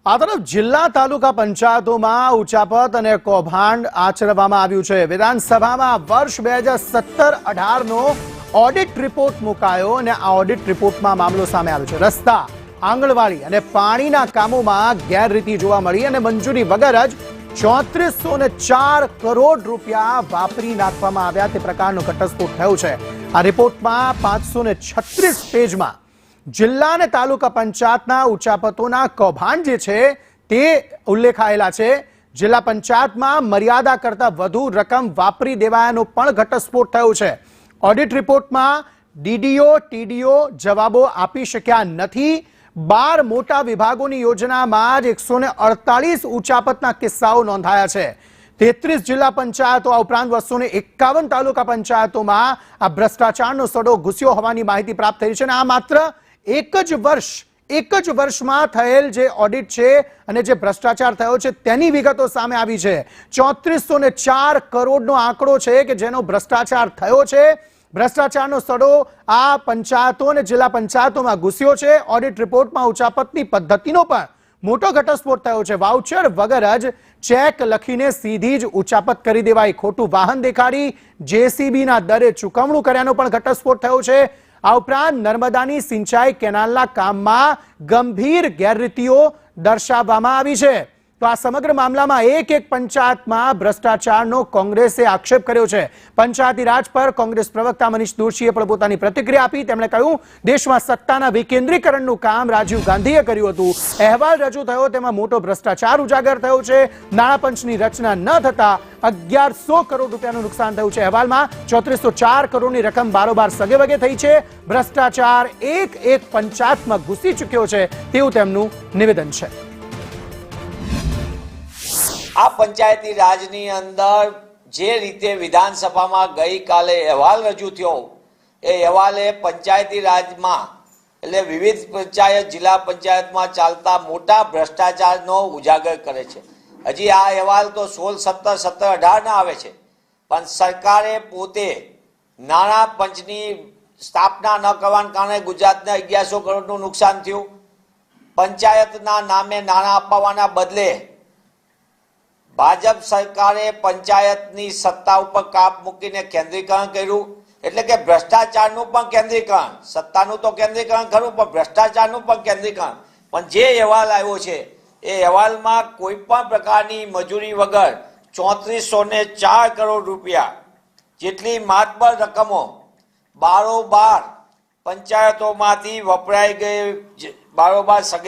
આ તરફ જિલ્લા તાલુકા પંચાયતોમાં ઉચાપત અને કૌભાંડ આચરવામાં આવ્યું છે। વિધાનસભામાં વર્ષ 2017-18 નો ઓડિટ રિપોર્ટ મુકાયો અને આ ઓડિટ રિપોર્ટમાં મામલો સામે આવ્યો છે। રસ્તા, આંગણવાડી અને પાણીના કામોમાં ગેરરીતિ જોવા મળી અને મંજૂરી વગર જ 3404 કરોડ રૂપિયા વાપરી નાખવામાં આવ્યા તે પ્રકારનો ઘટસ્ફોટ થયો છે। આ રિપોર્ટમાં 536 પેજમાં જિલ્લા અને તાલુકા પંચાયતના ઉચાપતોના કૌભાંડ જે છે તે ઉલ્લેખાયેલા છે। જિલ્લા પંચાયતમાં મર્યાદા કરતા વધુ રકમ વાપરી દેવાયાનો પણ ઘટસ્ફોટ થયો છે। ઓડિટ રિપોર્ટમાં ડીડીઓ ટીડીઓ જવાબો આપી શક્યા નથી। 12 મોટા વિભાગોની યોજનામાં જ 148 ઉચાપતના કિસ્સાઓ નોંધાયા છે। 33 જિલ્લા પંચાયતો આ ઉપરાંત 251 તાલુકા પંચાયતોમાં આ ભ્રષ્ટાચારનો સડો ઘૂસ્યો હોવાની માહિતી પ્રાપ્ત થઈ છે અને આ માત્ર એક જ વર્ષમાં થયેલ જે ઓડિટ છે અને જે ભ્રષ્ટાચાર થયો છે તેની વિગતો સામે આવી છે। 3404 કરોડનો આંકડો છે કે જેનો ભ્રષ્ટાચાર થયો છે। ભ્રષ્ટાચારનો સડો આ પંચાયતો અને જિલ્લા પંચાયતોમાં ઘૂસ્યો છે। ઓડિટ રિપોર્ટમાં ઉચાપતની પદ્ધતિનો પણ મોટો ઘટસ્ફોટ થયો છે। વાઉચર વગર જ ચેક લખીને સીધી જ ઉચાપત કરી દેવાય, ખોટું વાહન દેખાડી જેસીબીના દરે ચૂકવણું કર્યાનો પણ ઘટસ્ફોટ થયો છે। આ ઉપરાંત નર્મદાની સિંચાઈ કેનાલના કામમાં ગંભીર ગેરરીતિઓ દર્શાવવામાં આવી છે। તો આ સમગ્ર મામલામાં એક પંચાયતમાં ભ્રષ્ટાચારનો કોંગ્રેસે આક્ષેપ કર્યો છે। પંચાયતી રાજ પર કોંગ્રેસ પ્રવક્તા મનીષ દોશીએ પણ પોતાની પ્રતિક્રિયા આપી। તેમણે કહ્યું, દેશમાં સત્તાના વિકેન્દ્રીકરણનું કામ રાજીવ ગાંધીએ કર્યું હતું। અહેવાલ રજૂ થયો તેમાં મોટો ભ્રષ્ટાચાર ઉજાગર થયો છે। નાણાં પંચની રચના ન થતા 1100 કરોડ રૂપિયાનું નુકસાન થયું છે। અહેવાલમાં 3404 કરોડની રકમ બારોબાર સગેવગે થઈ છે। ભ્રષ્ટાચાર એક પંચાયતમાં ઘૂસી ચૂક્યો છે તેવું તેમનું નિવેદન છે। આ પંચાયતી રાજની અંદર જે રીતે વિધાનસભામાં ગઈકાલે અહેવાલ રજૂ થયો એ અહેવાલે પંચાયતી રાજમાં એટલે વિવિધ પંચાયત જિલ્લા પંચાયતમાં ચાલતા મોટા ભ્રષ્ટાચારનો ઉજાગર કરે છે। હજી આ અહેવાલ તો 16, 17, 17, 18 ના આવે છે, પણ સરકારે પોતે નાણાં પંચની સ્થાપના ન કરવાના કારણે ગુજરાતને 1100 કરોડનું નુકસાન થયું। પંચાયતના નામે નાણાં અપાવવાના બદલે ભાજપ સરકારે પંચાયતની સત્તા ઉપર કાપ મૂકીને કેન્દ્રીકરણ કર્યું। એટલે કે ભ્રષ્ટાચારનું પણ કેન્દ્રીકરણ, સત્તાનું તો કેન્દ્રીકરણ ખરું પણ ભ્રષ્ટાચારનું પણ કેન્દ્રીકરણ। પણ જે અહેવાલ આવ્યો છે એ અહેવાલમાં કોઈ પણ પ્રકારની મજૂરી વગર 3404 કરોડ રૂપિયા જેટલી માતબર રકમો બારોબાર પંચાયતોમાંથી વપરાઈ ગઈ, બારોબાર